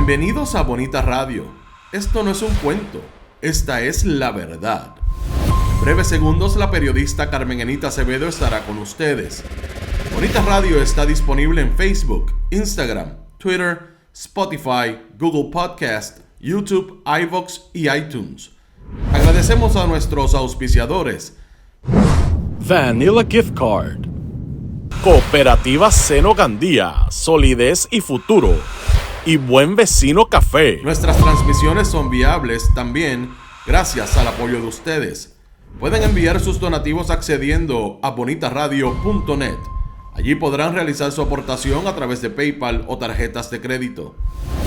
Bienvenidos a Bonita Radio. Esto no es un cuento, esta es la verdad. En breves segundos la periodista Carmen Enita Acevedo estará con ustedes. Bonita Radio está disponible en Facebook, Instagram, Twitter, Spotify, Google Podcast, YouTube, iVoox y iTunes. Agradecemos a nuestros auspiciadores. Vanilla Gift Card, Cooperativa Seno Gandía, Solidez y Futuro, y Buen Vecino Café. Nuestras transmisiones son viables también gracias al apoyo de ustedes. Pueden enviar sus donativos accediendo a bonitaradio.net. Allí podrán realizar su aportación a través de PayPal o tarjetas de crédito.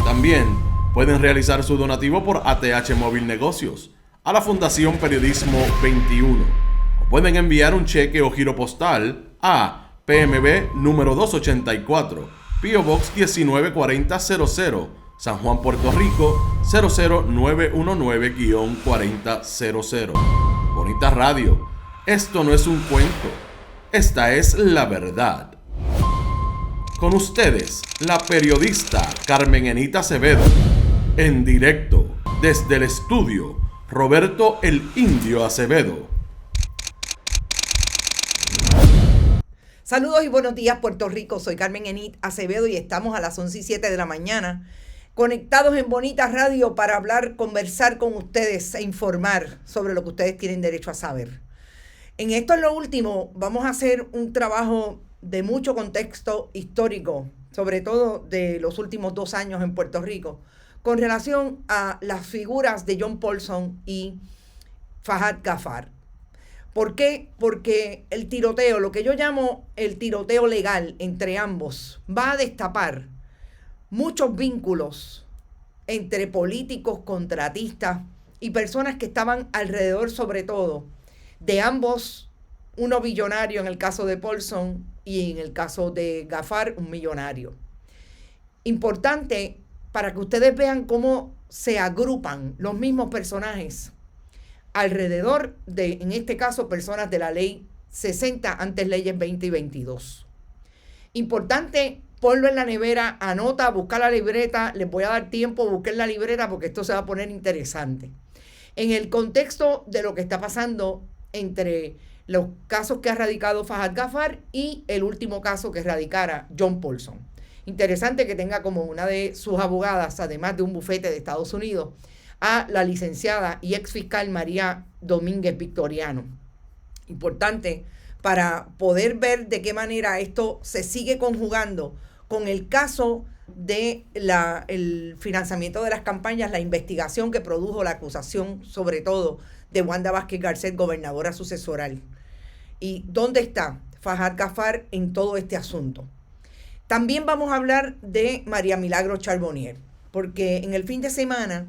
También pueden realizar su donativo por ATH Móvil Negocios a la Fundación Periodismo 21. O pueden enviar un cheque o giro postal a PMB número 284. P.O. Box 194000, San Juan, Puerto Rico 00919-4000. Bonita Radio, esto no es un cuento, esta es la verdad. Con ustedes, la periodista Carmen Enita Acevedo, en directo desde el estudio Roberto el Indio Acevedo. Saludos y buenos días, Puerto Rico. Soy Carmen Enita Acevedo y estamos a las 11:07 de la mañana conectados en Bonita Radio para hablar, conversar con ustedes e informar sobre lo que ustedes tienen derecho a saber. En esto es lo último, vamos a hacer un trabajo de mucho contexto histórico, sobre todo de los últimos 2 años en Puerto Rico, con relación a las figuras de John Paulson y Fahad Ghaffar. ¿Por qué? Porque el tiroteo, lo que yo llamo el tiroteo legal entre ambos, va a destapar muchos vínculos entre políticos, contratistas y personas que estaban alrededor, sobre todo, de ambos, uno billonario en el caso de Paulson y en el caso de Ghaffar, un millonario. Importante para que ustedes vean cómo se agrupan los mismos personajes alrededor de, en este caso, personas de la ley 60, antes leyes 20 y 22. Importante, ponlo en la nevera, anota, busca la libreta, les voy a dar tiempo, busquen la libreta porque esto se va a poner interesante. En el contexto de lo que está pasando entre los casos que ha radicado Fahad Ghaffar y el último caso que radicara John Paulson. Interesante que tenga como una de sus abogadas, además de un bufete de Estados Unidos, a la licenciada y ex fiscal María Domínguez Victoriano. Importante para poder ver de qué manera esto se sigue conjugando con el caso de el financiamiento de las campañas, la investigación que produjo la acusación, sobre todo, de Wanda Vázquez Garcet, gobernadora sucesoral. ¿Y dónde está Fahad Ghaffar en todo este asunto? También vamos a hablar de María Milagros Charbonnier, porque en el fin de semana,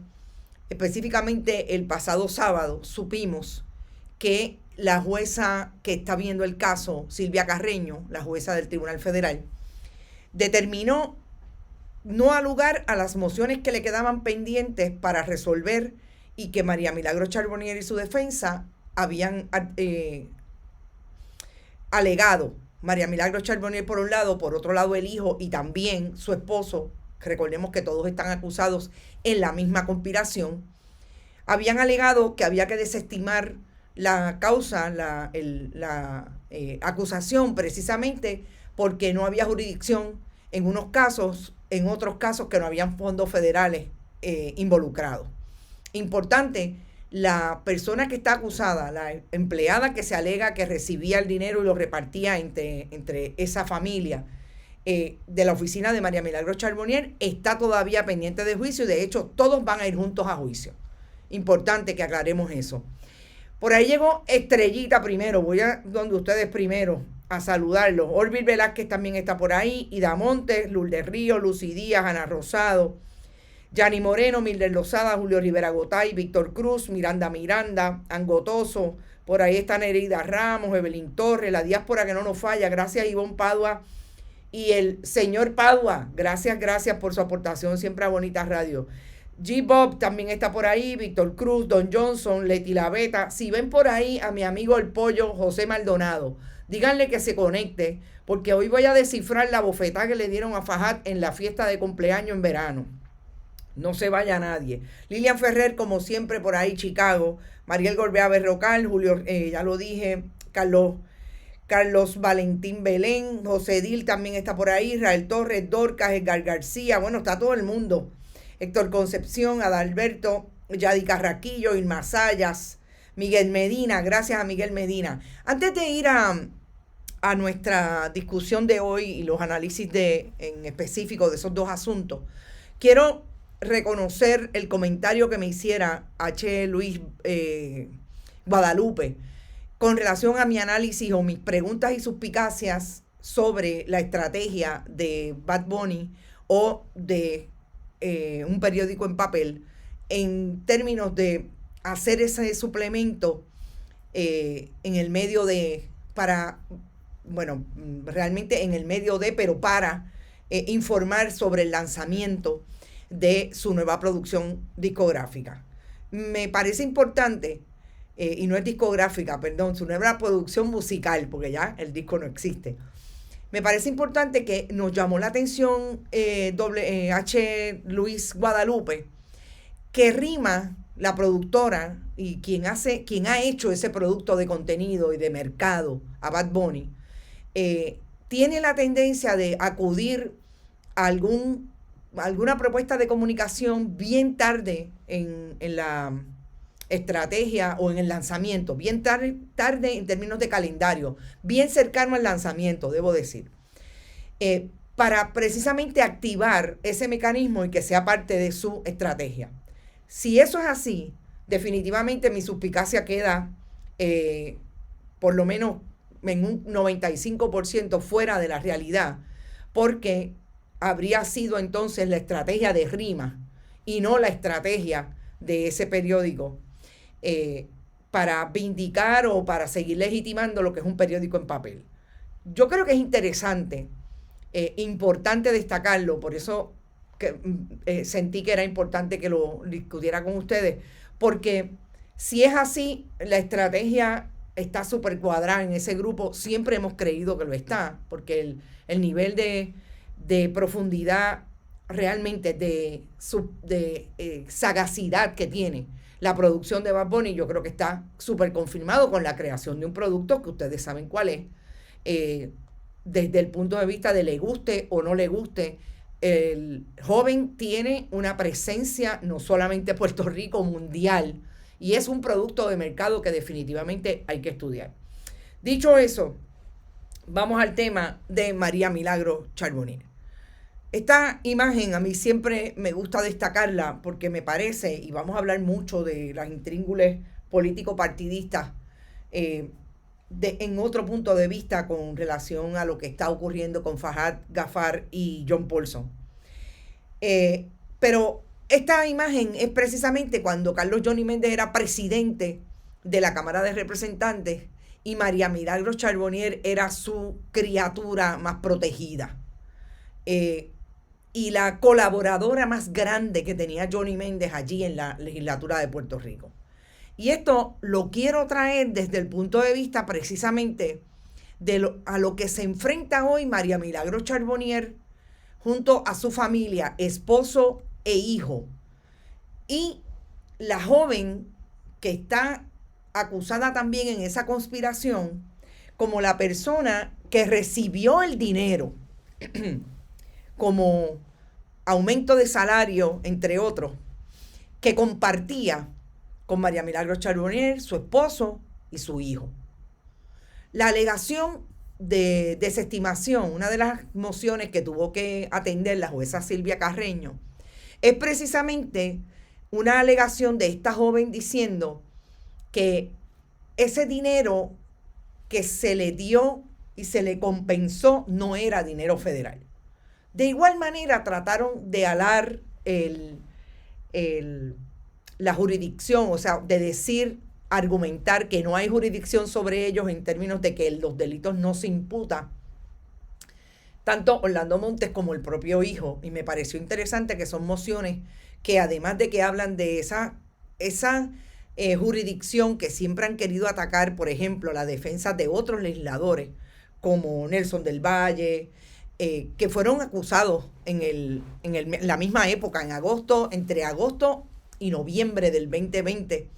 específicamente el pasado sábado, supimos que la jueza que está viendo el caso, Silvia Carreño, la jueza del Tribunal Federal, determinó no dar lugar a las mociones que le quedaban pendientes para resolver y que María Milagros Charbonnier y su defensa habían alegado. María Milagros Charbonnier por un lado, por otro lado el hijo y también su esposo, recordemos que todos están acusados en la misma conspiración, habían alegado que había que desestimar la causa, la acusación, precisamente porque no había jurisdicción en unos casos, en otros casos que no habían fondos federales involucrados. Importante, la persona que está acusada, la empleada que se alega que recibía el dinero y lo repartía entre esa familia, de la oficina de María Milagros Charbonnier, está todavía pendiente de juicio y de hecho todos van a ir juntos a juicio. Importante que aclaremos eso. Por ahí llegó Estrellita primero, voy a donde ustedes primero a saludarlos. Orville Velázquez también está por ahí, Ida Montes, Lourdes Ríos, Lucy Díaz, Ana Rosado, Yani Moreno, Mildred Lozada, Julio Rivera Gotay, Víctor Cruz, Miranda, Angotoso, por ahí está Nereida Ramos, Evelyn Torres, la diáspora que no nos falla, gracias a Ivonne Padua y el señor Padua, gracias por su aportación siempre a Bonita Radio. G-Bob también está por ahí, Víctor Cruz, Don Johnson, Leti La Beta. Si ven por ahí a mi amigo el pollo José Maldonado, díganle que se conecte, porque hoy voy a descifrar la bofetada que le dieron a Fahad en la fiesta de cumpleaños en verano. No se vaya nadie. Lilian Ferrer, como siempre, por ahí, Chicago. Mariel Gorbea Berrocal, Julio, ya lo dije, Carlos Valentín Belén, José Dil también está por ahí, Israel Torres, Dorcas, Edgar García, bueno, está todo el mundo. Héctor Concepción, Adalberto, Yadi Carraquillo, Irma Sayas, Miguel Medina, gracias a Miguel Medina. Antes de ir a nuestra discusión de hoy y los análisis en específico de esos dos asuntos, quiero reconocer el comentario que me hiciera H. Luis Guadalupe con relación a mi análisis o mis preguntas y suspicacias sobre la estrategia de Bad Bunny o de un periódico en papel en términos de hacer ese suplemento en el medio realmente en el medio pero para informar sobre el lanzamiento de su nueva producción discográfica. Me parece importante, y no es discográfica, perdón, su nueva producción musical, porque ya el disco no existe. Me parece importante que nos llamó la atención H. Luis Guadalupe, que Rima, la productora y quien ha hecho ese producto de contenido y de mercado a Bad Bunny, tiene la tendencia de acudir a alguna propuesta de comunicación bien tarde en la estrategia o en el lanzamiento, bien tarde en términos de calendario, bien cercano al lanzamiento, debo decir, para precisamente activar ese mecanismo y que sea parte de su estrategia. Si eso es así, definitivamente mi suspicacia queda por lo menos en un 95% fuera de la realidad, porque habría sido entonces la estrategia de Rima y no la estrategia de ese periódico para vindicar o para seguir legitimando lo que es un periódico en papel. Yo creo que es interesante, importante destacarlo, por eso sentí que era importante que lo discutiera con ustedes, porque si es así, la estrategia está súper cuadrada en ese grupo, siempre hemos creído que lo está, porque el nivel de profundidad realmente de sagacidad que tiene la producción de Bad Bunny, yo creo que está súper confirmado con la creación de un producto que ustedes saben cuál es, desde el punto de vista de le guste o no le guste. El joven tiene una presencia no solamente en Puerto Rico, mundial, y es un producto de mercado que definitivamente hay que estudiar. Dicho eso, vamos al tema de María Milagros Charbonnier. Esta imagen a mí siempre me gusta destacarla porque me parece, y vamos a hablar mucho de las intríngules político-partidistas en otro punto de vista con relación a lo que está ocurriendo con Fahad Ghaffar y John Paulson. Pero esta imagen es precisamente cuando Carlos Johnny Méndez era presidente de la Cámara de Representantes y María Milagros Charbonnier era su criatura más protegida. Y la colaboradora más grande que tenía Johnny Méndez allí en la legislatura de Puerto Rico. Y esto lo quiero traer desde el punto de vista precisamente a lo que se enfrenta hoy María Milagros Charbonnier junto a su familia, esposo e hijo. Y la joven que está acusada también en esa conspiración como la persona que recibió el dinero como aumento de salario, entre otros, que compartía con María Milagros Charbonnier, su esposo y su hijo. La alegación de desestimación, una de las mociones que tuvo que atender la jueza Silvia Carreño, es precisamente una alegación de esta joven diciendo que ese dinero que se le dio y se le compensó no era dinero federal. De igual manera trataron de alar la jurisdicción, o sea, de argumentar que no hay jurisdicción sobre ellos en términos de que los delitos no se imputan. Tanto Orlando Montes como el propio hijo. Y me pareció interesante que son mociones que además de que hablan de esa jurisdicción que siempre han querido atacar, por ejemplo, la defensa de otros legisladores, como Nelson del Valle, que fueron acusados en la misma época, entre agosto y noviembre del 2020,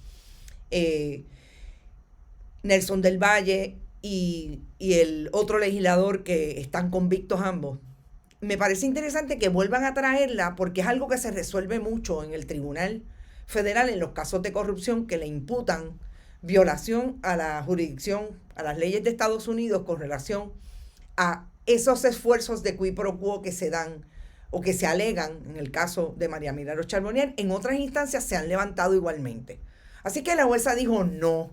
Nelson del Valle y el otro legislador, que están convictos ambos. Me parece interesante que vuelvan a traerla porque es algo que se resuelve mucho en el Tribunal Federal en los casos de corrupción que le imputan violación a la jurisdicción, a las leyes de Estados Unidos con relación a esos esfuerzos de qui pro quo que se dan o que se alegan en el caso de María Milagros Charbonnier. En otras instancias se han levantado igualmente. Así que la jueza dijo no.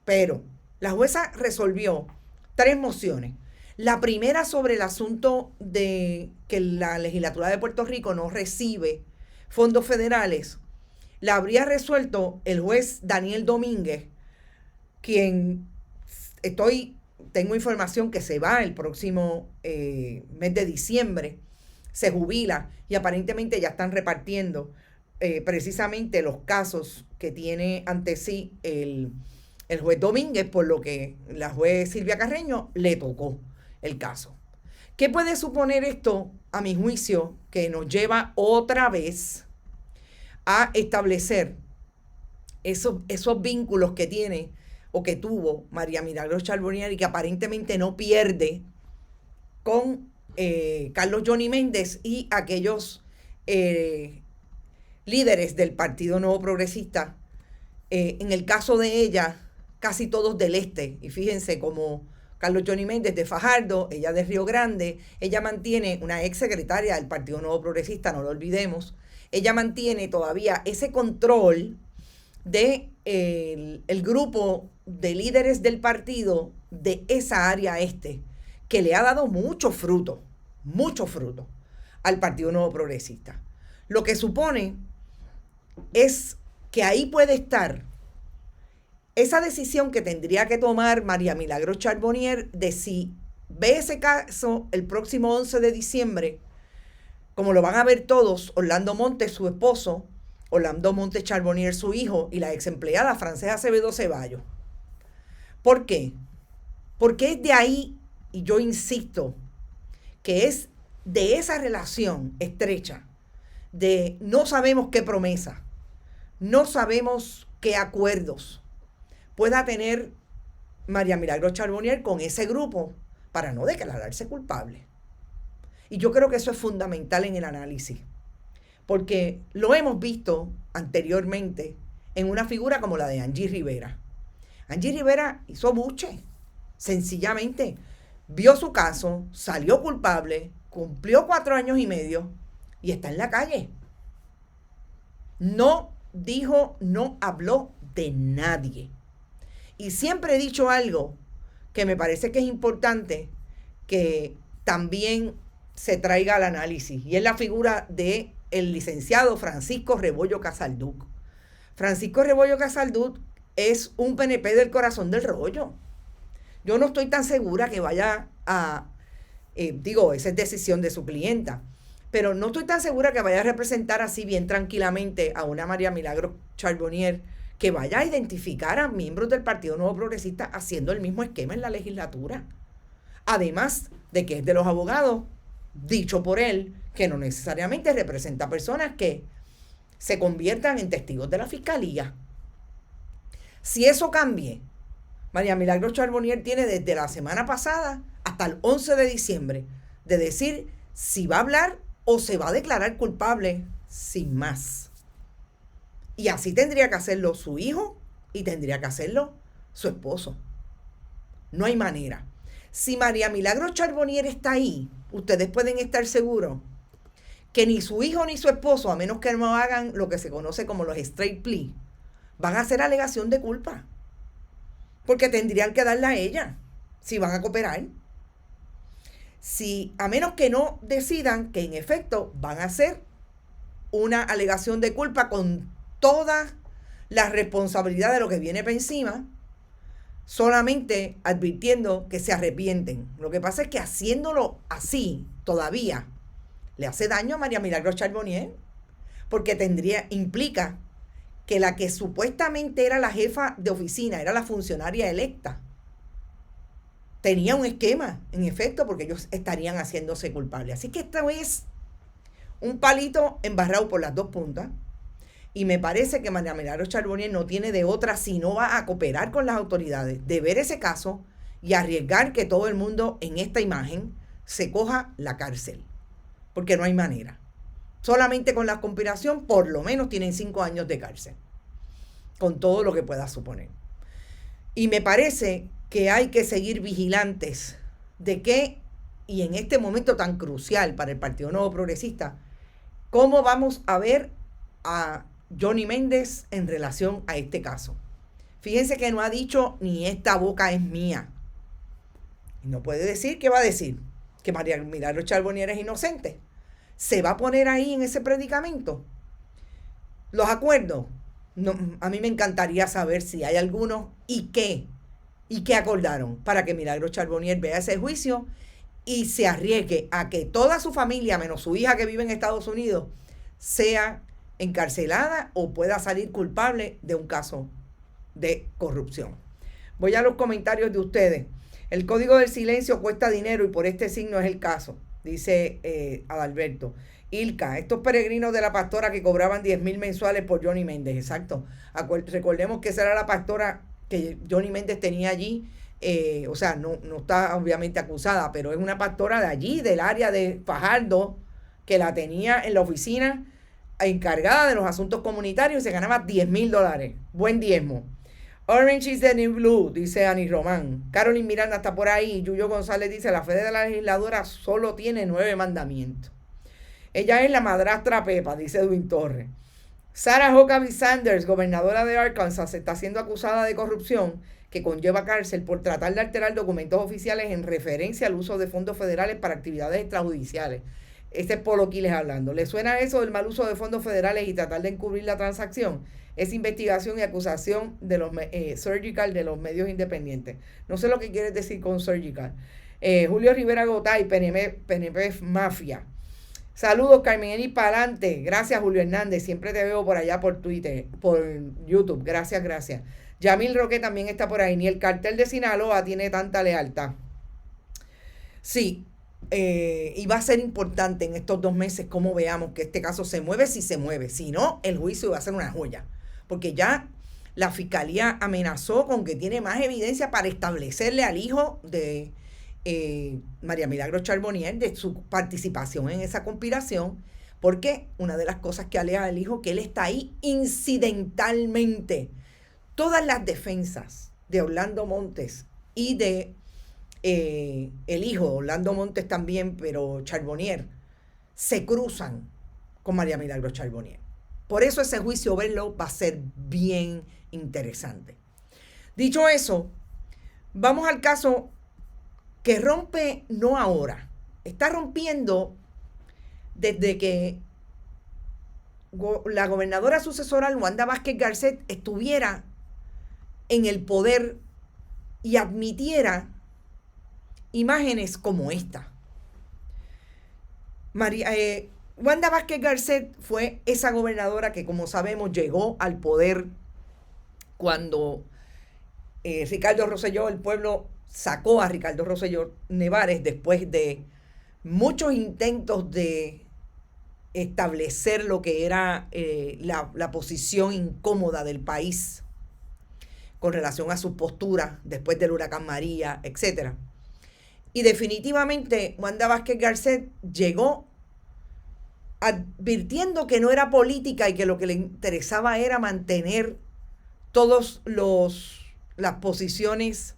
Pero la jueza resolvió 3 mociones. La primera sobre el asunto de que la legislatura de Puerto Rico no recibe fondos federales, la habría resuelto el juez Daniel Domínguez, quien tengo información que se va el próximo mes de diciembre, se jubila y aparentemente ya están repartiendo precisamente los casos que tiene ante sí el juez Domínguez, por lo que la juez Silvia Carreño le tocó el caso. ¿Qué puede suponer esto, a mi juicio, que nos lleva otra vez a establecer esos vínculos que tiene o que tuvo María Milagros Charbonnier y que aparentemente no pierde con Carlos Johnny Méndez y aquellos líderes del Partido Nuevo Progresista? En el caso de ella, casi todos del este, y fíjense como Carlos Johnny Méndez de Fajardo, ella de Río Grande, ella mantiene, una ex secretaria del Partido Nuevo Progresista, no lo olvidemos, ella mantiene todavía ese control de el grupo de líderes del partido de esa área este, que le ha dado mucho fruto al Partido Nuevo Progresista. Lo que supone es que ahí puede estar esa decisión que tendría que tomar María Milagros Charbonnier de si ve ese caso el próximo 11 de diciembre, como lo van a ver todos, Orlando Montes, su esposo, Orlando Montes Charbonnier, su hijo, y la ex empleada Frances Acevedo Ceballos. ¿Por qué? Porque es de ahí, y yo insisto, que es de esa relación estrecha, de no sabemos qué promesa, no sabemos qué acuerdos pueda tener María Milagros Charbonnier con ese grupo para no declararse culpable. Y yo creo que eso es fundamental en el análisis, porque lo hemos visto anteriormente en una figura como la de Angie Rivera. Angie Rivera hizo buche, sencillamente vio su caso, salió culpable, cumplió 4 años y medio y está en la calle. No dijo, no habló de nadie. Y siempre he dicho algo que me parece que es importante que también se traiga al análisis, y es la figura de el licenciado Francisco Rebollo Casalduc. Francisco Rebollo Casalduc es un PNP del corazón del rollo. Yo no estoy tan segura que vaya a, esa es decisión de su clienta, pero no estoy tan segura que vaya a representar así bien tranquilamente a una María Milagros Charbonnier, que vaya a identificar a miembros del Partido Nuevo Progresista haciendo el mismo esquema en la legislatura. Además de que es de los abogados, dicho por él, que no necesariamente representa personas que se conviertan en testigos de la fiscalía. Si eso cambie, María Milagros Charbonnier tiene desde la semana pasada hasta el 11 de diciembre de decir si va a hablar o se va a declarar culpable sin más. Y así tendría que hacerlo su hijo y tendría que hacerlo su esposo. No hay manera. Si María Milagros Charbonnier está ahí, ustedes pueden estar seguros que ni su hijo ni su esposo, a menos que no hagan lo que se conoce como los straight plea, van a hacer alegación de culpa. Porque tendrían que darla a ella si van a cooperar. A menos que no decidan que en efecto van a hacer una alegación de culpa con toda la responsabilidad de lo que viene por encima, solamente advirtiendo que se arrepienten. Lo que pasa es que haciéndolo así todavía le hace daño a María Milagros Charbonnier, porque implica que la que supuestamente era la jefa de oficina, era la funcionaria electa, tenía un esquema, en efecto, porque ellos estarían haciéndose culpables. Así que esta es un palito embarrado por las dos puntas. Y me parece que María Milagros Charbonnier no tiene de otra si no va a cooperar con las autoridades de ver ese caso y arriesgar que todo el mundo en esta imagen se coja la cárcel. Porque no hay manera. Solamente con la conspiración, por lo menos tienen 5 años de cárcel. Con todo lo que pueda suponer. Y me parece que hay que seguir vigilantes de que, y en este momento tan crucial para el Partido Nuevo Progresista, cómo vamos a ver a Johnny Méndez en relación a este caso. Fíjense que no ha dicho ni esta boca es mía. No puede decir, ¿qué va a decir? Que María Milagros Charbonnier es inocente. ¿Se va a poner ahí en ese predicamento? Los acuerdos. No, a mí me encantaría saber si hay algunos y qué acordaron para que Milagros Charbonnier vea ese juicio y se arriesgue a que toda su familia, menos su hija que vive en Estados Unidos, sea encarcelada o pueda salir culpable de un caso de corrupción. Voy a los comentarios de ustedes. El código del silencio cuesta dinero y por este signo es el caso, dice Adalberto. Ilka, estos peregrinos de la pastora que cobraban 10,000 mensuales por Johnny Méndez, exacto. Recordemos que esa era la pastora que Johnny Méndez tenía allí, o sea, no está obviamente acusada, pero es una pastora de allí, del área de Fajardo, que la tenía en la oficina encargada de los asuntos comunitarios y se ganaba $10,000. Buen diezmo. Orange is the new blue, dice Ani Román. Carolyn Miranda está por ahí. Yuyo González dice, la fe de la legisladora solo tiene 9 mandamientos. Ella es la madrastra Pepa, dice Edwin Torres. Sarah Huckabee Sanders, gobernadora de Arkansas, está siendo acusada de corrupción que conlleva cárcel por tratar de alterar documentos oficiales en referencia al uso de fondos federales para actividades extrajudiciales. Este es Polo Quiles hablando. ¿Le suena eso del mal uso de fondos federales y tratar de encubrir la transacción? Es investigación y acusación de los Surgical de los medios independientes. No sé lo que quieres decir con Surgical. Julio Rivera Gotay, PNP Mafia. Saludos, Carmen Eni Palante. Gracias, Julio Hernández. Siempre te veo por allá por Twitter, por YouTube. Gracias. Yamil Roque también está por ahí. Ni el cartel de Sinaloa tiene tanta lealtad. Sí, y va a ser importante en estos 2 meses cómo veamos que este caso se mueve, si se mueve. Si no, el juicio va a ser una joya. Porque ya la fiscalía amenazó con que tiene más evidencia para establecerle al hijo de María Milagros Charbonnier de su participación en esa conspiración, porque una de las cosas que alega el hijo, que él está ahí incidentalmente. Todas las defensas de Orlando Montes y de el hijo, Orlando Montes también, pero Charbonnier, se cruzan con María Milagros Charbonnier. Por eso ese juicio, verlo, va a ser bien interesante. Dicho eso, vamos al caso que rompe no ahora, está rompiendo desde que la gobernadora sucesora Wanda Vázquez Garcet estuviera en el poder y admitiera imágenes como esta. Wanda Vázquez Garcet fue esa gobernadora que, como sabemos, llegó al poder cuando Ricardo Rosselló, el pueblo sacó a Ricardo Rosselló Nevares después de muchos intentos de establecer lo que era la posición incómoda del país con relación a su postura después del huracán María, etc. Y definitivamente Wanda Vázquez Garcet llegó advirtiendo que no era política y que lo que le interesaba era mantener todas las posiciones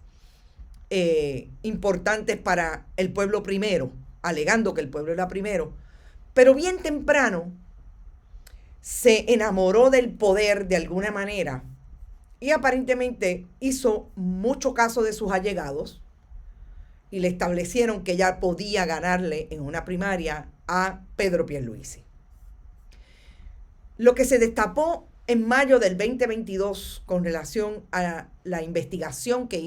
importantes para el pueblo primero, alegando que el pueblo era primero, pero bien temprano se enamoró del poder de alguna manera y aparentemente hizo mucho caso de sus allegados y le establecieron que ella podía ganarle en una primaria a Pedro Pierluisi. Lo que se destapó en mayo del 2022 con relación a la investigación que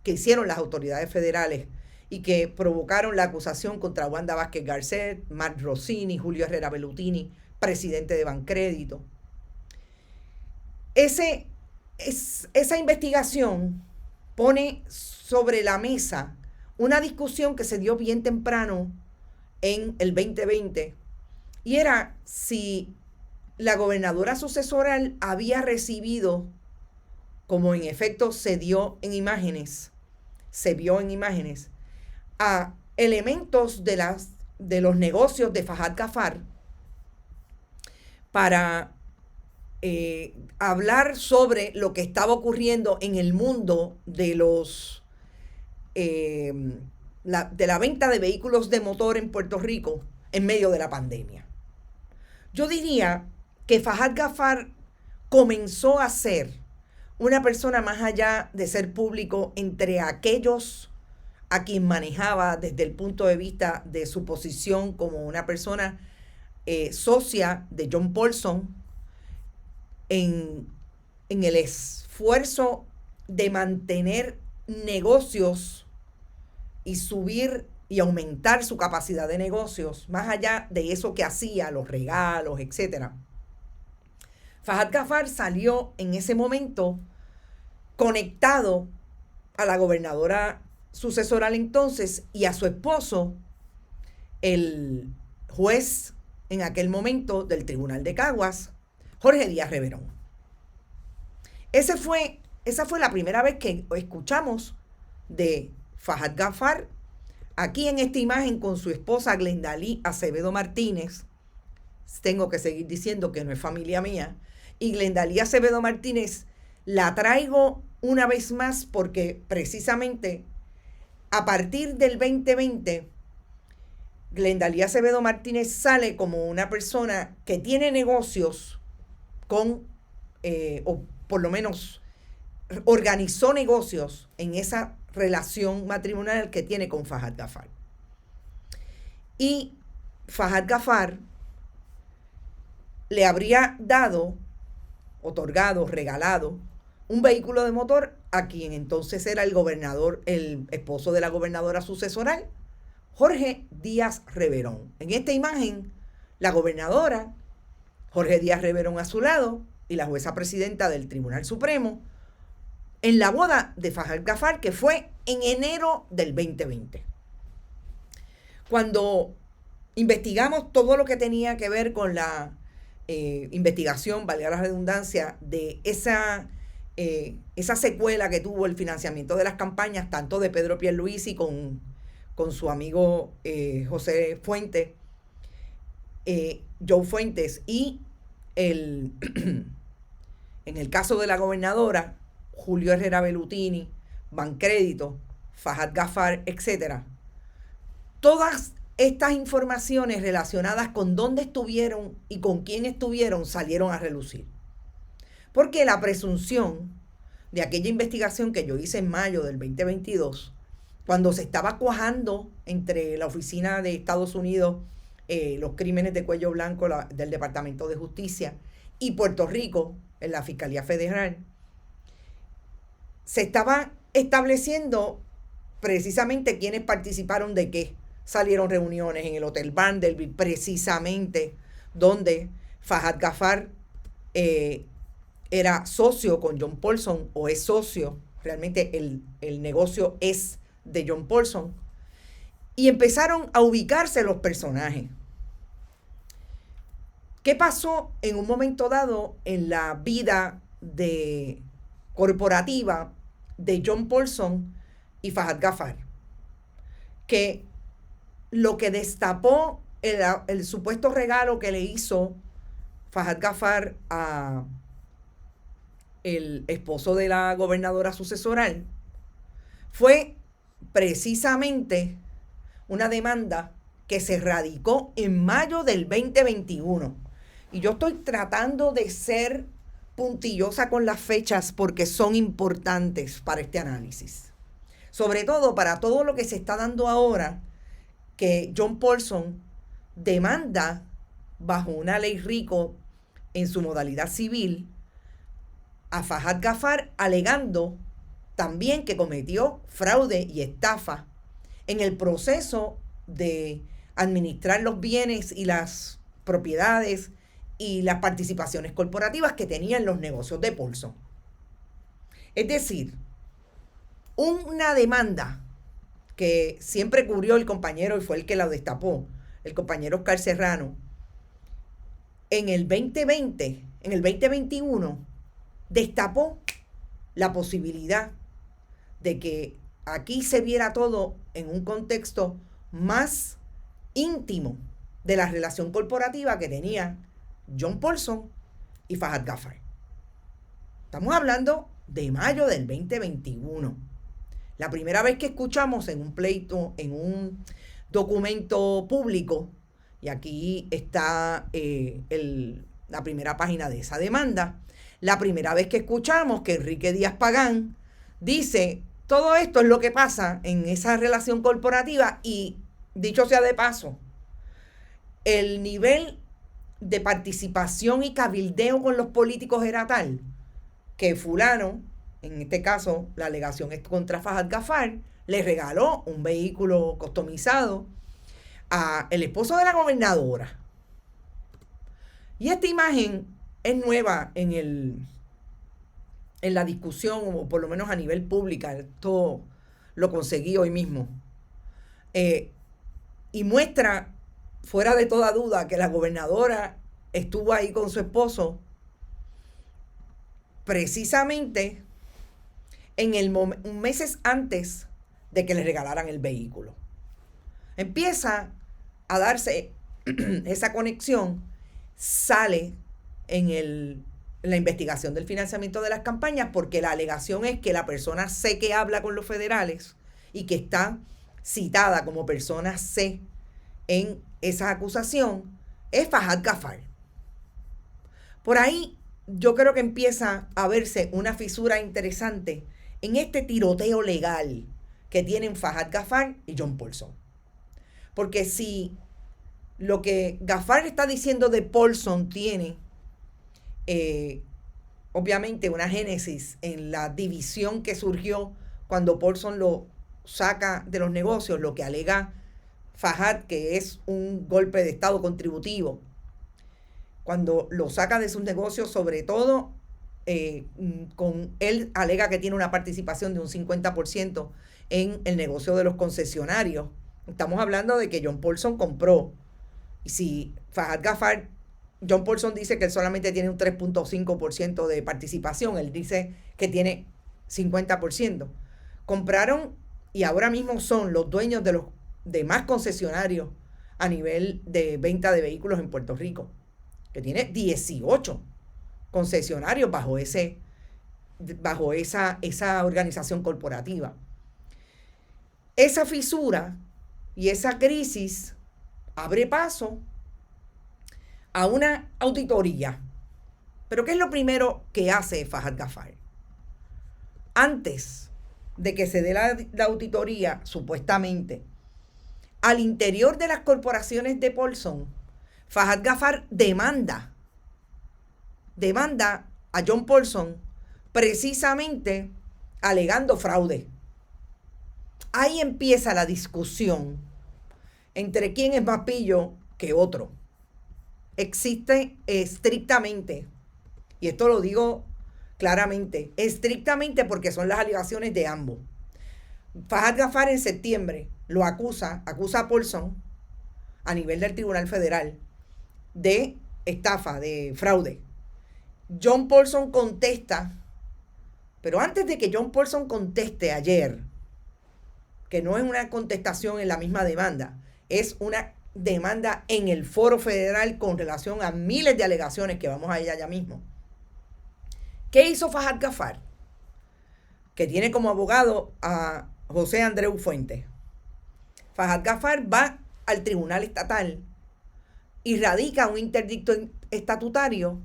hicieron las autoridades federales y que provocaron la acusación contra Wanda Vázquez Garcet, Mark Rossini, Julio Herrera Bellutini, presidente de Bancrédito. Esa investigación pone sobre la mesa una discusión que se dio bien temprano en el 2020, y era si la gobernadora sucesoral había recibido, como en efecto se vio en imágenes, a elementos de los negocios de Fahad Ghaffar para hablar sobre lo que estaba ocurriendo en el mundo de la venta de vehículos de motor en Puerto Rico en medio de la pandemia. Yo diría que Fahad Ghaffar comenzó a ser una persona más allá de ser público entre aquellos a quien manejaba desde el punto de vista de su posición como una persona socia de John Paulson en el esfuerzo de mantener negocios y subir y aumentar su capacidad de negocios, más allá de eso que hacía, los regalos, etc. Fahad Ghaffar salió en ese momento conectado a la gobernadora sucesoral entonces y a su esposo, el juez en aquel momento del Tribunal de Caguas, Jorge Díaz Reverón. Esa fue la primera vez que escuchamos de Fahad Ghaffar, aquí en esta imagen con su esposa Glendalí Acevedo Martínez. Tengo que seguir diciendo que no es familia mía. Y Glendalí Acevedo Martínez la traigo una vez más porque precisamente a partir del 2020, Glendalí Acevedo Martínez sale como una persona que tiene negocios o por lo menos organizó negocios en esa relación matrimonial que tiene con Fahad Ghaffar. Y Fahad Ghaffar le habría otorgado, regalado un vehículo de motor a quien entonces era el gobernador, el esposo de la gobernadora sucesoral, Jorge Díaz Reverón. En esta imagen, la gobernadora, Jorge Díaz Reverón a su lado, y la jueza presidenta del Tribunal Supremo, en la boda de Fahad Ghaffar, que fue en enero del 2020. Cuando investigamos todo lo que tenía que ver con la investigación, valga la redundancia, de esa secuela que tuvo el financiamiento de las campañas, tanto de Pedro Pierluisi con su amigo José Fuentes, Joe Fuentes, y en el caso de la gobernadora, Julio Herrera Bellutini, Bancrédito, Fahad Ghaffar, etc. Todas estas informaciones relacionadas con dónde estuvieron y con quién estuvieron salieron a relucir. Porque la presunción de aquella investigación que yo hice en mayo del 2022, cuando se estaba cuajando entre la Oficina de Estados Unidos, los crímenes de cuello blanco del Departamento de Justicia, y Puerto Rico, en la Fiscalía Federal, se estaba estableciendo precisamente quiénes participaron de qué. Salieron reuniones en el Hotel Vanderbilt, precisamente donde Fahad Ghaffar era socio con John Paulson, o es socio, realmente el negocio es de John Paulson, y empezaron a ubicarse los personajes. ¿Qué pasó en un momento dado en la vida corporativa de John Paulson y Fahad Ghaffar? Que lo que destapó el supuesto regalo que le hizo Fahad Ghaffar a el esposo de la gobernadora sucesoral fue precisamente una demanda que se radicó en mayo del 2021. Y yo estoy tratando de ser puntillosa con las fechas porque son importantes para este análisis. Sobre todo para todo lo que se está dando ahora, que John Paulson demanda bajo una ley RICO en su modalidad civil a Fahad Ghaffar, alegando también que cometió fraude y estafa en el proceso de administrar los bienes y las propiedades y las participaciones corporativas que tenía en los negocios de Paulson. Es decir, Una demanda que siempre cubrió el compañero y fue el que la destapó, el compañero Oscar Serrano, en el 2020, en el 2021, destapó la posibilidad de que aquí se viera todo en un contexto más íntimo de la relación corporativa que tenían John Paulson y Fahad Ghaffar. Estamos hablando de mayo del 2021. La primera vez que escuchamos en un pleito, en un documento público, y aquí está la primera página de esa demanda, la primera vez que escuchamos que Enrique Díaz Pagán dice, todo esto es lo que pasa en esa relación corporativa y, dicho sea de paso, el nivel de participación y cabildeo con los políticos era tal que fulano, en este caso la alegación es contra Fahad Ghaffar, le regaló un vehículo customizado a el esposo de la gobernadora. Y esta imagen es nueva en la discusión, o por lo menos a nivel público. Esto lo conseguí hoy mismo. Y muestra, fuera de toda duda, que la gobernadora estuvo ahí con su esposo precisamente meses antes de que le regalaran el vehículo. Empieza a darse esa conexión, sale en la investigación del financiamiento de las campañas, porque la alegación es que la persona C que habla con los federales y que está citada como persona C en esa acusación es Fahad Ghaffar. Por ahí yo creo que empieza a verse una fisura interesante en este tiroteo legal que tienen Fahad Ghaffar y John Paulson. Porque si lo que Ghaffar está diciendo de Paulson tiene obviamente una génesis en la división que surgió cuando Paulson lo saca de los negocios, lo que alega Fahad que es un golpe de estado contributivo, cuando lo saca de sus negocios, sobre todo con él alega que tiene una participación de un 50% en el negocio de los concesionarios. Estamos hablando de que John Paulson compró, y si Fahad Ghaffar, John Paulson dice que él solamente tiene un 3.5% de participación, él dice que tiene 50%. Compraron y ahora mismo son los dueños de los demás concesionarios a nivel de venta de vehículos en Puerto Rico, que tiene 18 concesionarios bajo esa organización corporativa. Esa fisura y esa crisis abre paso a una auditoría. Pero ¿qué es lo primero que hace Fahad Ghaffar? Antes de que se dé la auditoría, supuestamente, al interior de las corporaciones de Paulson, Fahad Ghaffar demanda a John Paulson precisamente alegando fraude. Ahí empieza la discusión entre quién es más pillo que otro. Existe estrictamente, y esto lo digo claramente, estrictamente porque son las alegaciones de ambos. Fahad Ghaffar en septiembre lo acusa a Paulson a nivel del Tribunal Federal de estafa, de fraude. John Paulson contesta, pero antes de que John Paulson conteste ayer, que no es una contestación en la misma demanda, es una demanda en el foro federal con relación a miles de alegaciones que vamos a ella ya mismo. ¿Qué hizo Fahad Ghaffar? Que tiene como abogado a José Andreu Fuentes. Fahad Ghaffar va al tribunal estatal y radica un interdicto estatutario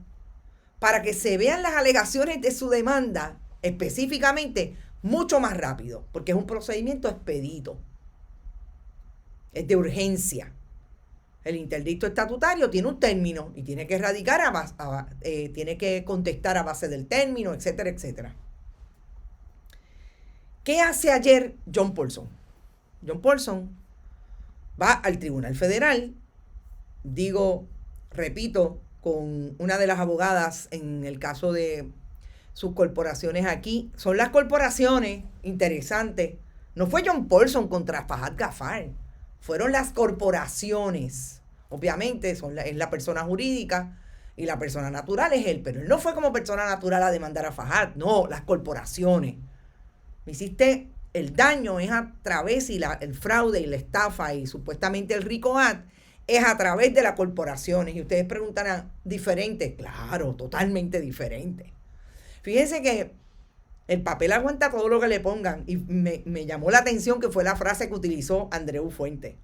para que se vean las alegaciones de su demanda específicamente mucho más rápido, porque es un procedimiento expedito, es de urgencia. El interdicto estatutario tiene un término y tiene que radicar tiene que contestar a base del término, etcétera, etcétera. ¿Qué hace ayer John Paulson? John Paulson va al Tribunal Federal, repito, con una de las abogadas en el caso de sus corporaciones aquí. Son las corporaciones, interesante. No fue John Paulson contra Fahad Ghaffar. Fueron las corporaciones. Obviamente es la persona jurídica y la persona natural es él. Pero él no fue como persona natural a demandar a Fahad. No, las corporaciones. Me hiciste el daño, es a través, y el fraude y la estafa y supuestamente el RICO Act es a través de las corporaciones. Y ustedes preguntarán, ¿diferente? Claro, totalmente diferente. Fíjense que el papel aguanta todo lo que le pongan. Y me llamó la atención que fue la frase que utilizó Andreu Fuentes.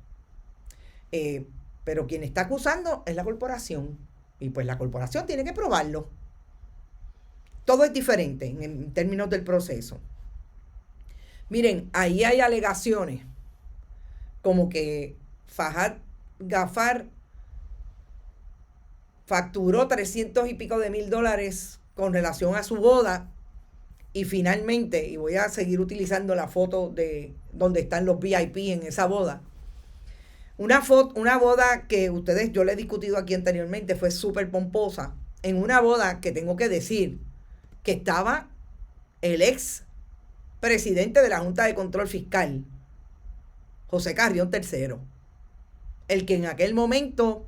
Pero quien está acusando es la corporación. Y pues la corporación tiene que probarlo. Todo es diferente en términos del proceso. Miren, ahí hay alegaciones como que Fahad Ghaffar facturó 300 y pico de mil dólares con relación a su boda y finalmente, y voy a seguir utilizando la foto de donde están los VIP en esa boda, una boda que yo le he discutido aquí anteriormente, fue súper pomposa, en una boda que tengo que decir que estaba el ex presidente de la Junta de Control Fiscal, José Carrión III, el que en aquel momento,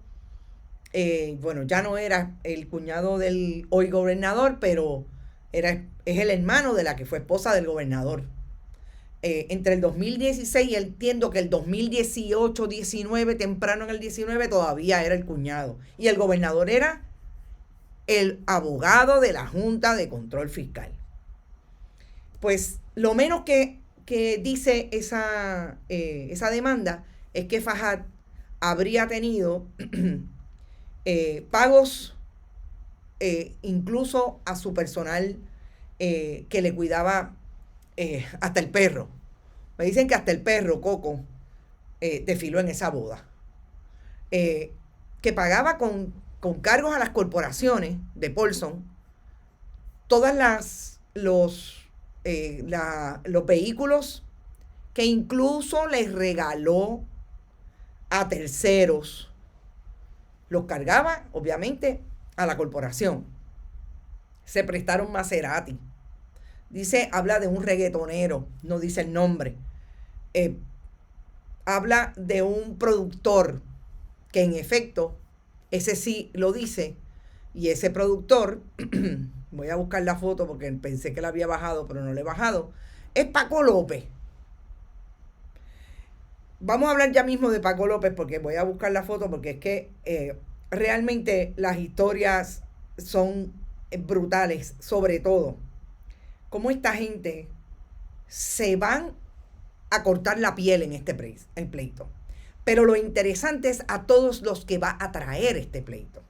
ya no era el cuñado del hoy gobernador, pero es el hermano de la que fue esposa del gobernador. Entre el 2016 y entiendo que el 2018, 19, temprano en el 19, todavía era el cuñado. Y el gobernador era el abogado de la Junta de Control Fiscal. Pues lo menos que dice esa demanda es que Fahad habría tenido pagos incluso a su personal que le cuidaba hasta el perro. Me dicen que hasta el perro, Coco, desfiló en esa boda. Que pagaba con cargos a las corporaciones de Paulson los vehículos que incluso les regaló a terceros. Los cargaba, obviamente, a la corporación. Se prestaron Maserati. Habla de un reggaetonero, no dice el nombre. Habla de un productor que en efecto, ese sí lo dice, y ese productor, voy a buscar la foto porque pensé que la había bajado, pero no la he bajado, es Paco López. Vamos a hablar ya mismo de Paco López porque voy a buscar la foto porque es que realmente las historias son brutales, sobre todo cómo esta gente se van a cortar la piel en este pleito. Pero lo interesante es a todos los que va a traer este pleito.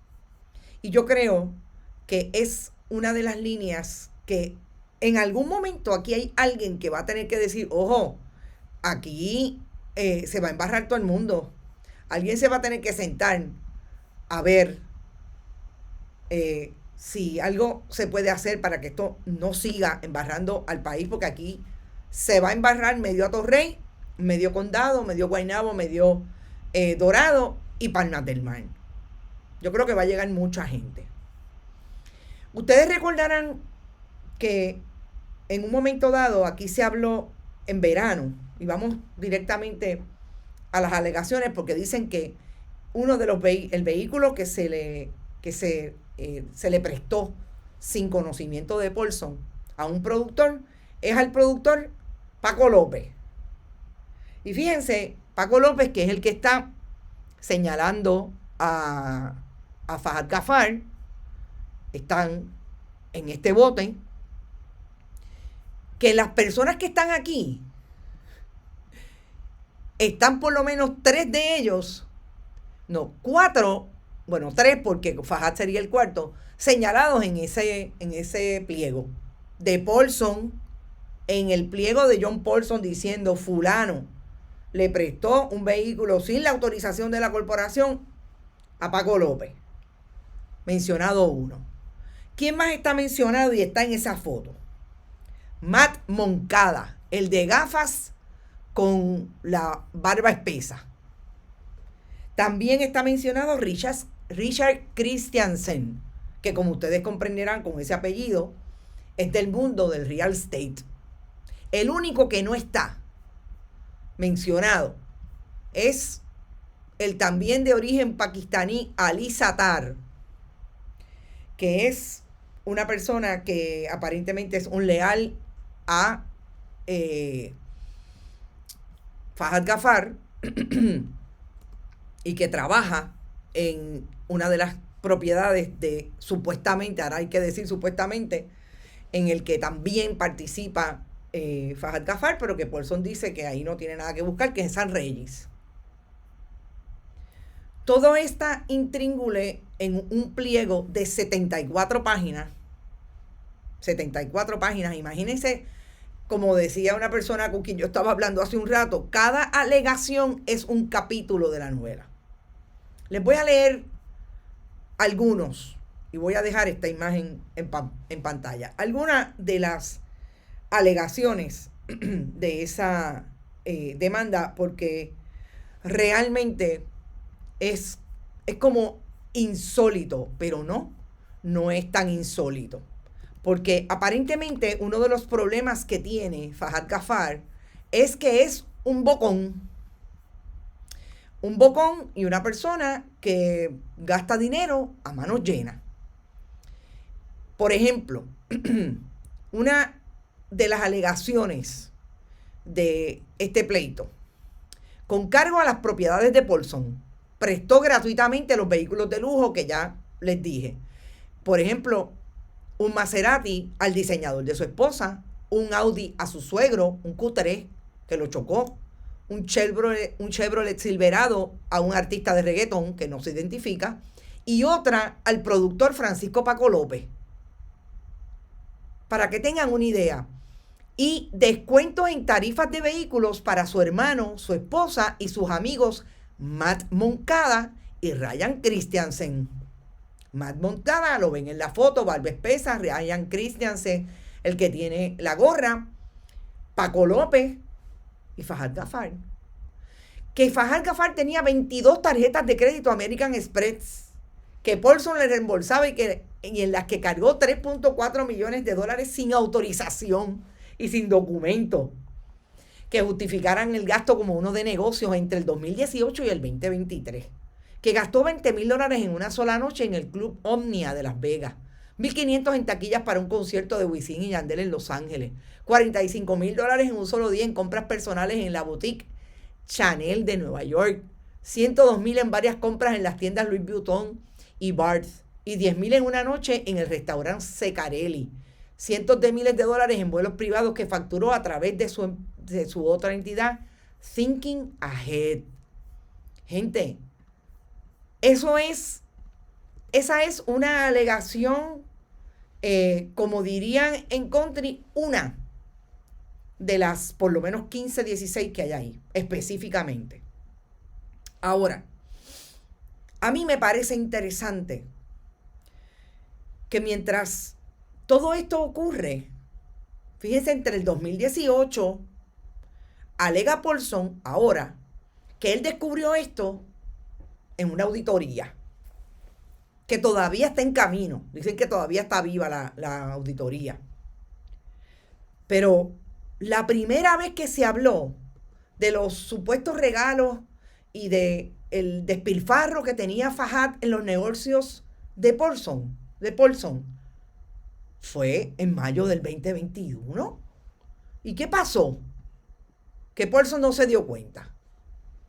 Y yo creo que es una de las líneas que en algún momento aquí hay alguien que va a tener que decir, ojo, aquí se va a embarrar todo el mundo. Alguien se va a tener que sentar a ver si algo se puede hacer para que esto no siga embarrando al país, porque aquí se va a embarrar medio Atorrey, medio Condado, medio Guaynabo, medio Dorado y Palmas del Mar. Yo creo que va a llegar mucha gente. Ustedes recordarán que en un momento dado aquí se habló en verano, y vamos directamente a las alegaciones porque dicen que uno de el vehículo que se le prestó sin conocimiento de Paulson a un productor es al productor Paco López. Y fíjense, Paco López, que es el que está señalando a Fahad Ghaffar, están en este bote, que las personas que están aquí, están por lo menos 3 de ellos, no, 4, bueno, 3 porque Fahad sería el cuarto, señalados en ese pliego de Paulson, en el pliego de John Paulson diciendo fulano le prestó un vehículo sin la autorización de la corporación a Paco López. Mencionado uno. ¿Quién más está mencionado y está en esa foto? Matt Moncada, el de gafas con la barba espesa. También está mencionado Richard Christiansen, que como ustedes comprenderán con ese apellido, es del mundo del real estate. El único que no está mencionado es el también de origen pakistaní Ali Sattar, que es una persona que aparentemente es un leal a Fahad Ghaffar y que trabaja en una de las propiedades de, supuestamente, ahora hay que decir supuestamente, en el que también participa Fahad Ghaffar, pero que Paulson dice que ahí no tiene nada que buscar, que es San Reyes. Todo está intríngule en un pliego de 74 páginas. 74 páginas, imagínense, como decía una persona con quien yo estaba hablando hace un rato, cada alegación es un capítulo de la novela. Les voy a leer algunos y voy a dejar esta imagen en pantalla. Algunas de las alegaciones de esa demanda, porque realmente es como insólito, pero no es tan insólito. Porque aparentemente uno de los problemas que tiene Fahad Ghaffar es que es un bocón. Un bocón y una persona que gasta dinero a manos llenas. Por ejemplo, una de las alegaciones de este pleito, con cargo a las propiedades de Paulson, prestó gratuitamente los vehículos de lujo que ya les dije. Por ejemplo, un Maserati al diseñador de su esposa, un Audi a su suegro, un Q3 que lo chocó, un Chevrolet Silverado a un artista de reggaetón que no se identifica, y otra al productor Francisco Paco López. Para que tengan una idea. Y descuentos en tarifas de vehículos para su hermano, su esposa y sus amigos Matt Moncada y Ryan Christiansen. Matt Moncada, lo ven en la foto, barba espesa, Ryan Christiansen, el que tiene la gorra, Paco López y Fahad Ghaffar. Que Fahad Ghaffar tenía 22 tarjetas de crédito American Express que Paulson le reembolsaba y en las que cargó $3.4 millones sin autorización y sin documento que justificaran el gasto como uno de negocios entre el 2018 y el 2023. Que gastó $20,000 en una sola noche en el Club Omnia de Las Vegas, $1,500 en taquillas para un concierto de Wisin y Yandel en Los Ángeles, $45,000 en un solo día en compras personales en la boutique Chanel de Nueva York, $102,000 en varias compras en las tiendas Louis Vuitton y Barth, y $10,000 en una noche en el restaurante Secarelli, cientos de miles de dólares en vuelos privados que facturó a través de su otra entidad, Thinking Ahead. Gente, esa es una alegación, como dirían en country, una de las por lo menos 15, 16 que hay ahí, específicamente. Ahora, a mí me parece interesante que mientras todo esto ocurre, fíjense, entre el 2018, alega Paulson ahora que él descubrió esto en una auditoría que todavía está en camino. Dicen que todavía está viva la auditoría. Pero la primera vez que se habló de los supuestos regalos y de el despilfarro que tenía Fahad en los negocios de Paulson, fue en mayo del 2021. ¿Y qué pasó? Que Paulson no se dio cuenta.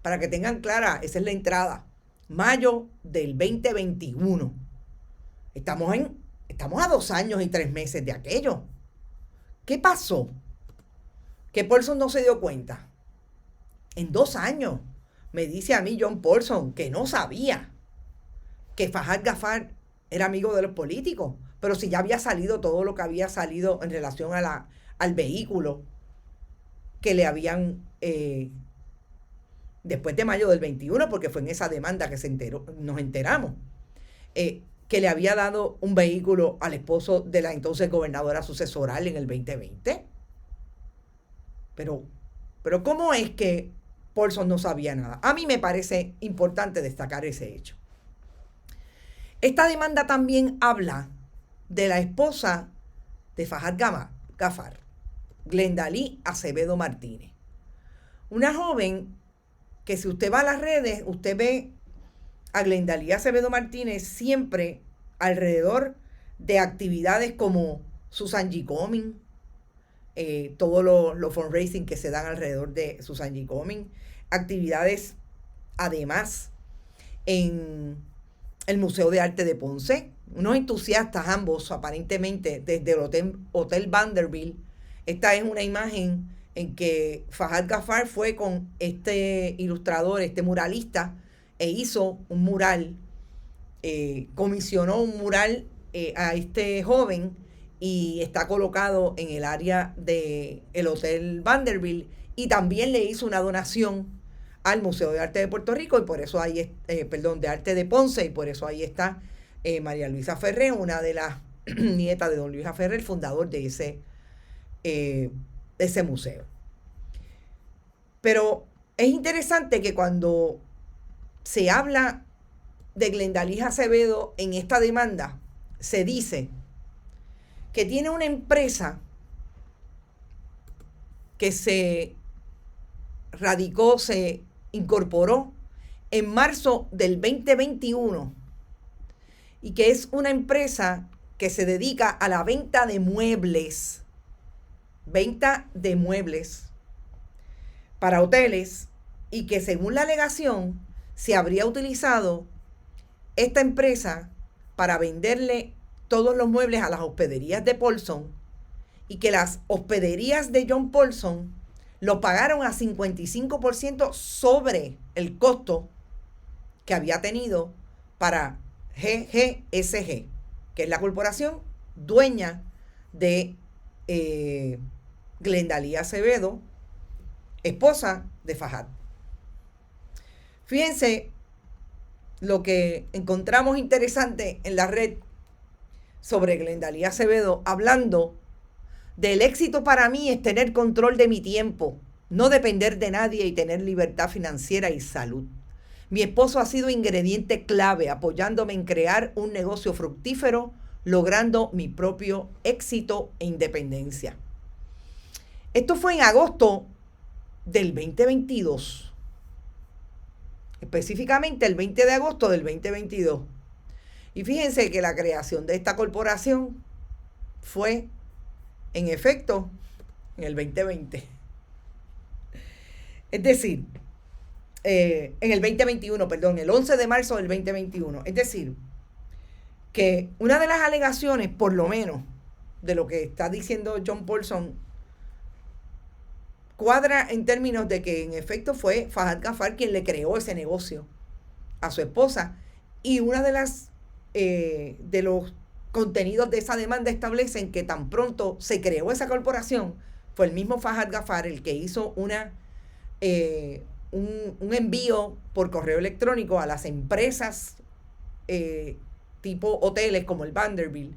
Para que tengan clara, esa es la entrada. Mayo del 2021. Estamos a 2 años y 3 meses de aquello. ¿Qué pasó? Que Paulson no se dio cuenta. En 2 años, me dice a mí John Paulson que no sabía que Fahad Ghaffar era amigo de los políticos. Pero si ya había salido todo lo que había salido en relación al vehículo que le habían... después de mayo del 21, porque fue en esa demanda que nos enteramos, que le había dado un vehículo al esposo de la entonces gobernadora sucesoral en el 2020. Pero ¿cómo es que Paulson no sabía nada? A mí me parece importante destacar ese hecho. Esta demanda también habla de la esposa de Fahad Gafar, Glendalí Acevedo Martínez. Una joven que si usted va a las redes, usted ve a Glendalí Acevedo Martínez siempre alrededor de actividades como Susan G. Coming, todos los fundraising que se dan alrededor de Susan G. Coming, actividades además en el Museo de Arte de Ponce, unos entusiastas ambos aparentemente desde el Hotel Vanderbilt. Esta es una imagen en que Fahad Gafar fue con este ilustrador, este muralista, e hizo un mural, comisionó un mural a este joven y está colocado en el área del Hotel Vanderbilt, y también le hizo una donación al Museo de Arte de Puerto Rico, y por eso ahí de Arte de Ponce, y por eso ahí está María Luisa Ferrer, una de las nietas de don Luis Ferrer, fundador de ese museo. Pero es interesante que cuando se habla de Glendalí Acevedo en esta demanda, se dice que tiene una empresa que se radicó, se incorporó en marzo del 2021, y que es una empresa que se dedica a la venta de muebles para hoteles, y que según la alegación se habría utilizado esta empresa para venderle todos los muebles a las hospederías de Paulson, y que las hospederías de John Paulson lo pagaron a 55% sobre el costo que había tenido para GGSG, que es la corporación dueña de Glendalí Acevedo, esposa de Fahad. Fíjense lo que encontramos interesante en la red sobre Glendalí Acevedo, hablando del éxito para mí es tener control de mi tiempo, no depender de nadie y tener libertad financiera y salud. Mi esposo ha sido ingrediente clave apoyándome en crear un negocio fructífero, logrando mi propio éxito e independencia. Esto fue en agosto del 2022. Específicamente el 20 de agosto del 2022. Y fíjense que la creación de esta corporación fue, en efecto, en el 2020. Es decir, en el 2021, perdón, el 11 de marzo del 2021. Es decir, que una de las alegaciones, por lo menos, de lo que está diciendo John Paulson, cuadra en términos de que en efecto fue Fahad Gafar quien le creó ese negocio a su esposa, y una de las de los contenidos de esa demanda establecen que tan pronto se creó esa corporación, fue el mismo Fahad Gafar el que hizo un envío por correo electrónico a las empresas tipo hoteles como el Vanderbilt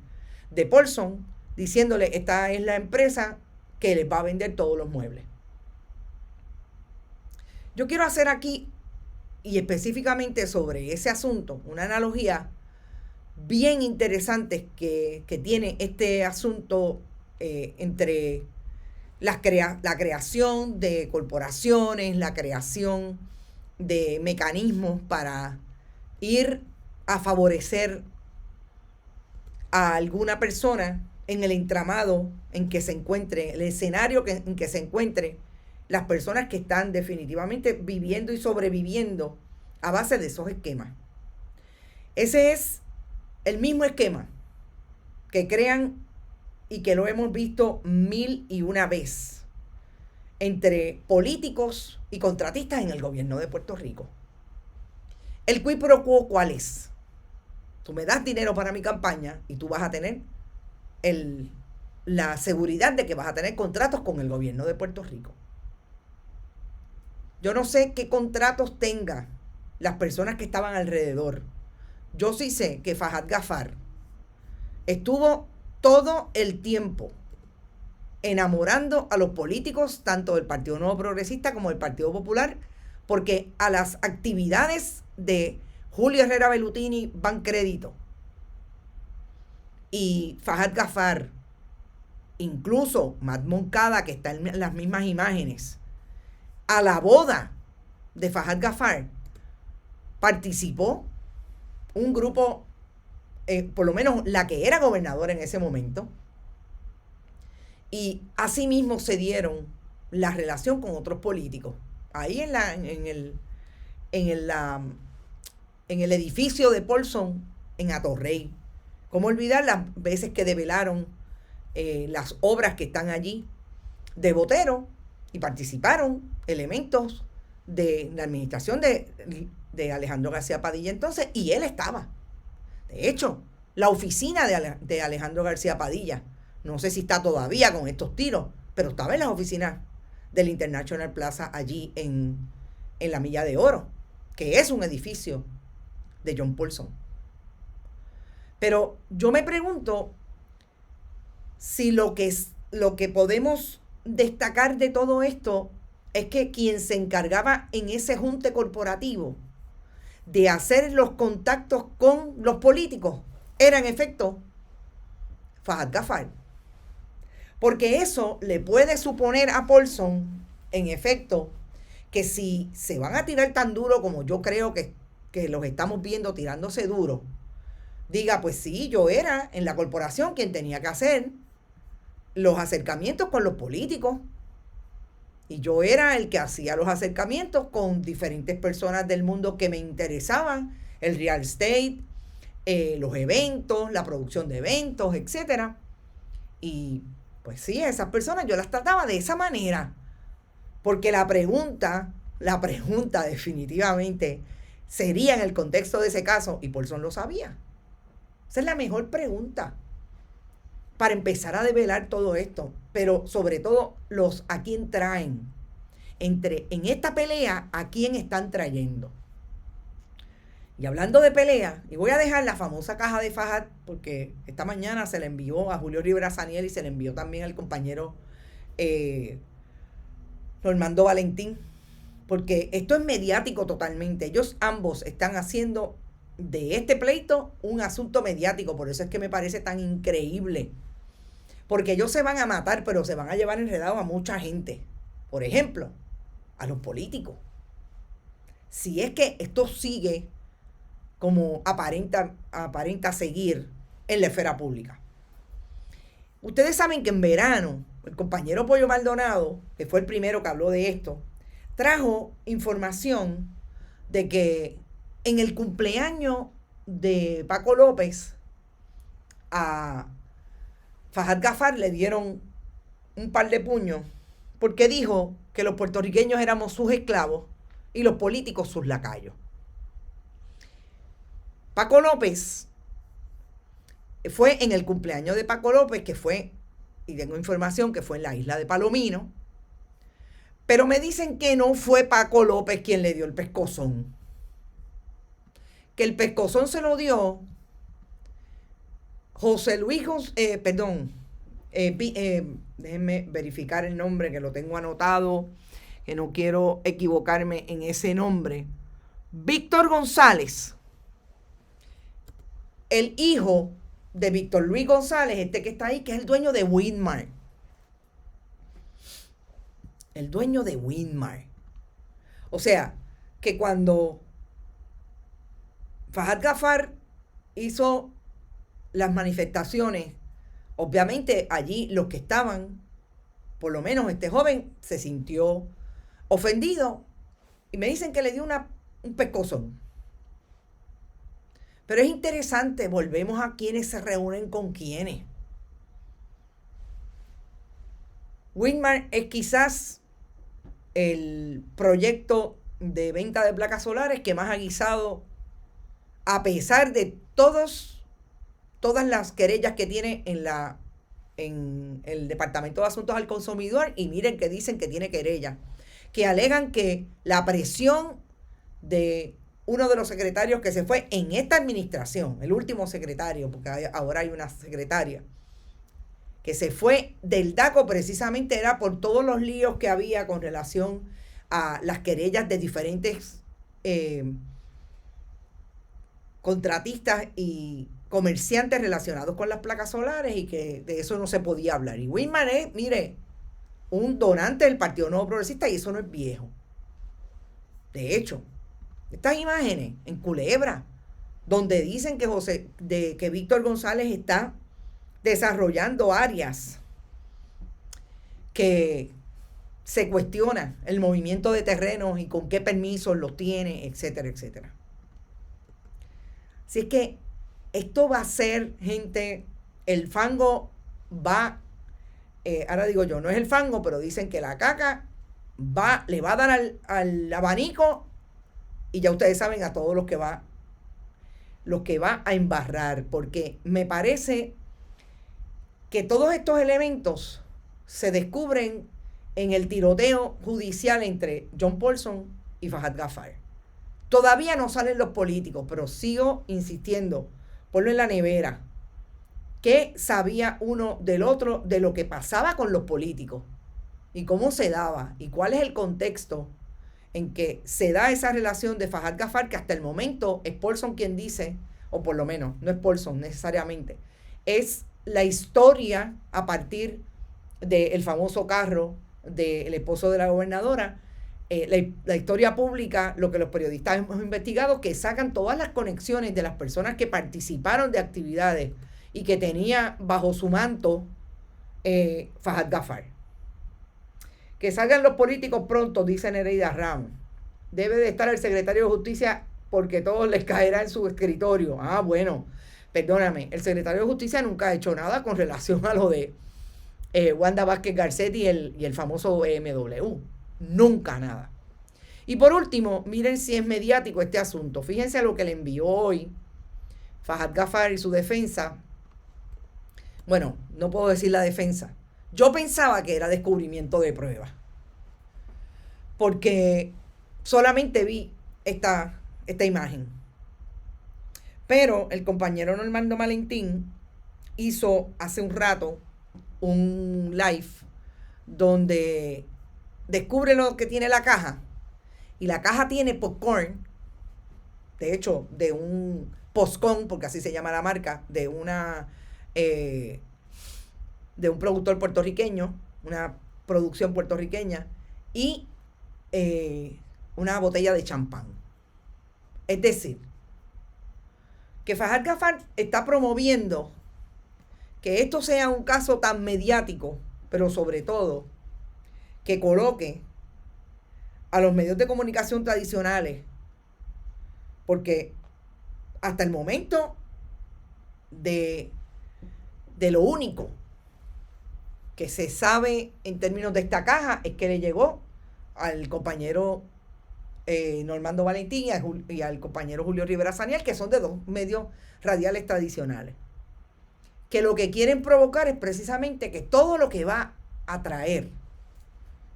de Paulson, diciéndole: esta es la empresa que les va a vender todos los muebles. Yo quiero hacer aquí, y específicamente sobre ese asunto, una analogía bien interesante que tiene este asunto entre la creación de corporaciones, la creación de mecanismos para ir a favorecer a alguna persona en el entramado en que se encuentre, el escenario en que se encuentre las personas que están definitivamente viviendo y sobreviviendo a base de esos esquemas. Ese es el mismo esquema que crean y que lo hemos visto 1001 vez entre políticos y contratistas en el gobierno de Puerto Rico. El quid pro quo, ¿cuál es? Tú me das dinero para mi campaña y tú vas a tener la seguridad de que vas a tener contratos con el gobierno de Puerto Rico. Yo no sé qué contratos tengan las personas que estaban alrededor. Yo sí sé que Fahad Gafar estuvo todo el tiempo enamorando a los políticos, tanto del Partido Nuevo Progresista como del Partido Popular, porque a las actividades de Julio Herrera Bellutini van crédito. Y Fahad Gafar incluso Matt Moncada, que está en las mismas imágenes, a la boda de Fahad Ghaffar, participó un grupo, por lo menos la que era gobernadora en ese momento, y asimismo se dieron la relación con otros políticos. Ahí en el edificio de Paulson, en Atorrey. ¿Cómo olvidar las veces que develaron las obras que están allí de Botero y participaron elementos de la administración de Alejandro García Padilla entonces, y él estaba? De hecho, la oficina de Alejandro García Padilla, no sé si está todavía con estos tiros, pero estaba en las oficinas del International Plaza allí en la Milla de Oro, que es un edificio de John Paulson. Pero yo me pregunto si lo que podemos destacar de todo esto es que quien se encargaba en ese junte corporativo de hacer los contactos con los políticos era en efecto Fahad Ghaffar. Porque eso le puede suponer a Paulson, en efecto, que si se van a tirar tan duro como yo creo que los estamos viendo tirándose duro, diga, pues sí, yo era en la corporación quien tenía que hacer los acercamientos con los políticos. Y yo era el que hacía los acercamientos con diferentes personas del mundo que me interesaban, el real estate, los eventos, la producción de eventos, etc. Y pues sí, esas personas yo las trataba de esa manera. Porque la pregunta definitivamente sería en el contexto de ese caso, y Paulson lo sabía. Esa es la mejor pregunta para empezar a develar todo esto, pero sobre todo a quién traen. En esta pelea, ¿a quién están trayendo? Y hablando de pelea, y voy a dejar la famosa caja de Fahad, porque esta mañana se le envió a Julio Rivera Saniel y se le envió también al compañero Normando Valentín, porque esto es mediático totalmente. Ellos ambos están haciendo de este pleito un asunto mediático, por eso es que me parece tan increíble. Porque ellos se van a matar, pero se van a llevar enredado a mucha gente. Por ejemplo, a los políticos. Si es que esto sigue como aparenta seguir en la esfera pública. Ustedes saben que en verano, el compañero Pollo Maldonado, que fue el primero que habló de esto, trajo información de que en el cumpleaños de Paco López, a Fahad Ghaffar le dieron un par de puños porque dijo que los puertorriqueños éramos sus esclavos y los políticos sus lacayos. Paco López, fue en el cumpleaños de Paco López, que fue, y tengo información que fue en la isla de Palomino, pero me dicen que no fue Paco López quien le dio el pescozón. Que el pescozón se lo dio José Luis, déjenme verificar el nombre que lo tengo anotado, que no quiero equivocarme en ese nombre. Víctor González, el hijo de Víctor Luis González, este que está ahí, que es el dueño de Winmar. El dueño de Winmar. O sea, que cuando Fahad Ghaffar hizo las manifestaciones, obviamente allí los que estaban, por lo menos este joven, se sintió ofendido y me dicen que le dio un pescozón. Pero es interesante, volvemos a quienes se reúnen con quienes. Winmar es quizás el proyecto de venta de placas solares que más ha guisado, a pesar de todas las querellas que tiene en el Departamento de Asuntos al Consumidor, y miren que dicen que tiene querella, que alegan que la presión de uno de los secretarios que se fue en esta administración, el último secretario, porque ahora hay una secretaria, que se fue del DACO precisamente era por todos los líos que había con relación a las querellas de diferentes contratistas y comerciantes relacionados con las placas solares y que de eso no se podía hablar. Y Whitman es, mire, un donante del Partido Nuevo Progresista y eso no es viejo. De hecho, estas imágenes en Culebra, donde dicen que Víctor González está desarrollando áreas que se cuestiona el movimiento de terrenos y con qué permisos los tiene, etcétera, etcétera. Así es que esto va a ser, gente, el fango va, ahora digo yo, no es el fango, pero dicen que la caca le va a dar al abanico y ya ustedes saben a todos los que va a embarrar, porque me parece que todos estos elementos se descubren en el tiroteo judicial entre John Paulson y Fahad Ghaffar. Todavía no salen los políticos, pero sigo insistiendo, ponlo en la nevera. ¿Qué sabía uno del otro de lo que pasaba con los políticos? Y cómo se daba, y cuál es el contexto en que se da esa relación de Fahad Ghaffar, que hasta el momento es Paulson quien dice, o por lo menos, no es Paulson necesariamente, es la historia a partir del famoso carro del esposo de la gobernadora, la historia pública, lo que los periodistas hemos investigado, que sacan todas las conexiones de las personas que participaron de actividades y que tenía bajo su manto Fahad Ghaffar. Que salgan los políticos pronto, dice Nereida Ram. Debe de estar el secretario de Justicia porque todos les caerá en su escritorio. Ah, bueno, perdóname, el secretario de Justicia nunca ha hecho nada con relación a lo de Wanda Vázquez Garcetti y el famoso BMW. Nunca nada. Y por último, miren si es mediático este asunto. Fíjense a lo que le envió hoy Fahad Ghaffar y su defensa. Bueno, no puedo decir la defensa. Yo pensaba que era descubrimiento de pruebas, porque solamente vi esta imagen. Pero el compañero Normando Valentín hizo hace un rato un live donde descubre lo que tiene la caja. Y la caja tiene popcorn, de hecho, de un Postcón, porque así se llama la marca, de un productor puertorriqueño, una producción puertorriqueña, y una botella de champán. Es decir, que Fahad Ghaffar está promoviendo que esto sea un caso tan mediático, pero sobre todo que coloque a los medios de comunicación tradicionales, porque hasta el momento de lo único que se sabe en términos de esta caja es que le llegó al compañero Normando Valentín y al compañero Julio Rivera Saniel, que son de dos medios radiales tradicionales, que lo que quieren provocar es precisamente que todo lo que va a traer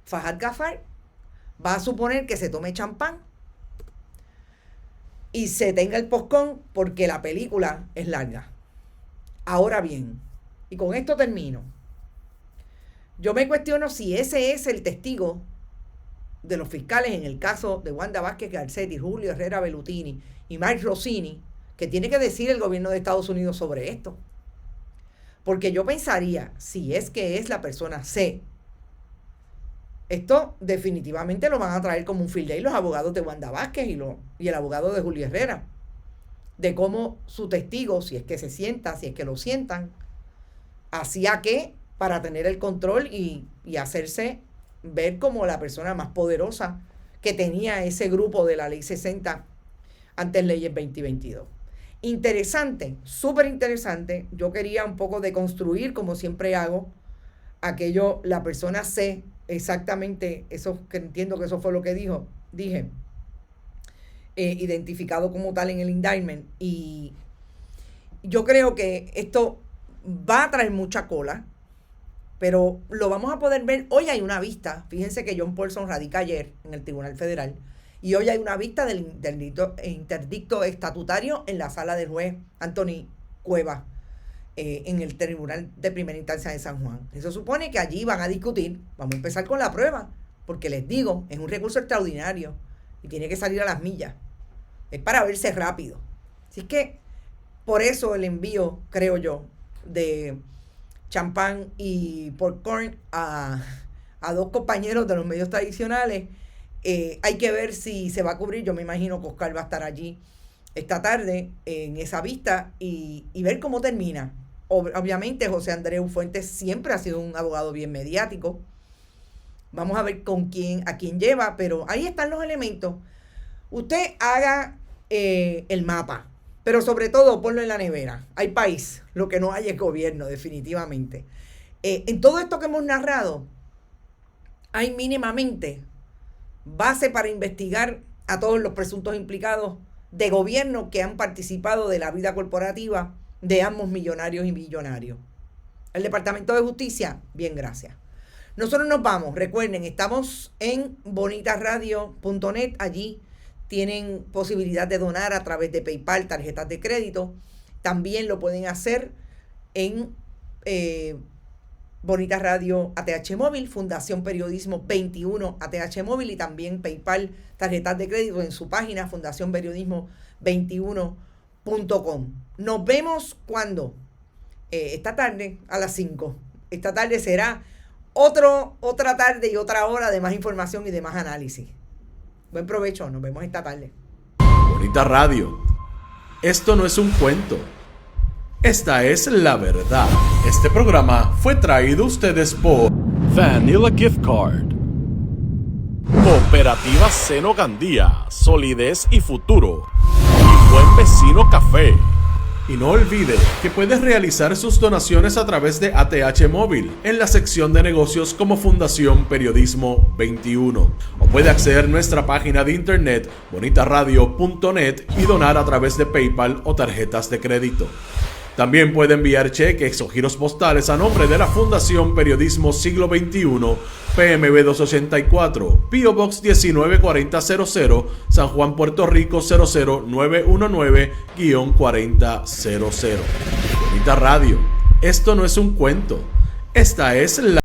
Fahad Ghaffar va a suponer que se tome champán y se tenga el postcón porque la película es larga. Ahora bien, y con esto termino, yo me cuestiono si ese es el testigo de los fiscales en el caso de Wanda Vázquez Garcetti, Julio Herrera Bellutini y Mike Rossini, que tiene que decir el gobierno de Estados Unidos sobre esto. Porque yo pensaría, si es que es la persona C, esto definitivamente lo van a traer como un field day los abogados de Wanda Vázquez y el abogado de Julio Herrera, de cómo su testigo, si es que se sienta, si es que lo sientan, hacía qué para tener el control y hacerse ver como la persona más poderosa que tenía ese grupo de la Ley 60 antes Leyes 2022. Interesante, súper interesante. Yo quería un poco deconstruir, como siempre hago, aquello, la persona C, exactamente, eso que entiendo que eso fue lo que dije, identificado como tal en el indictment. Y yo creo que esto va a traer mucha cola, pero lo vamos a poder ver. Hoy hay una vista, fíjense que John Paulson radica ayer en el Tribunal Federal, y hoy hay una vista del interdicto estatutario en la sala del juez Anthony Cuevas, en el Tribunal de Primera Instancia de San Juan. Eso supone que allí van a discutir, vamos a empezar con la prueba, porque les digo, es un recurso extraordinario y tiene que salir a las millas. Es para verse rápido. Así es que Por eso el envío, creo yo, de champán y popcorn a 2 compañeros de los medios tradicionales. Hay que ver si se va a cubrir. Yo me imagino que Oscar va a estar allí esta tarde en esa vista y ver cómo termina. Obviamente José Andreu Fuentes siempre ha sido un abogado bien mediático. Vamos a ver a quién lleva, pero ahí están los elementos. Usted haga el mapa, pero sobre todo ponlo en la nevera. Hay país, lo que no hay es gobierno, definitivamente. En todo esto que hemos narrado, hay mínimamente base para investigar a todos los presuntos implicados de gobierno que han participado de la vida corporativa de ambos millonarios y millonarios. El Departamento de Justicia, bien, gracias. Nosotros nos vamos, recuerden, estamos en bonitasradio.net, allí tienen posibilidad de donar a través de PayPal, tarjetas de crédito. También lo pueden hacer en Bonitas Radio ATH Móvil, Fundación Periodismo 21 ATH Móvil y también PayPal, tarjetas de crédito en su página fundacionperiodismo21.com. Nos vemos cuando esta tarde a las 5. Esta tarde será otra tarde y otra hora de más información y de más análisis. Buen provecho, nos vemos esta tarde. Bonita Radio. Esto no es un cuento. Esta es la verdad. Este programa fue traído a ustedes por Vanilla Gift Card. Cooperativa Seno Gandía, solidez y futuro. Y Buen Vecino Café. Y no olvide que puedes realizar sus donaciones a través de ATH Móvil en la sección de negocios como Fundación Periodismo 21. O puede acceder a nuestra página de internet bonitasradio.net y donar a través de PayPal o tarjetas de crédito. También puede enviar cheques o giros postales a nombre de la Fundación Periodismo Siglo XXI, PMB 284, P.O. Box 194000, San Juan, Puerto Rico 00919-4000. Bonita Radio, esto no es un cuento, esta es la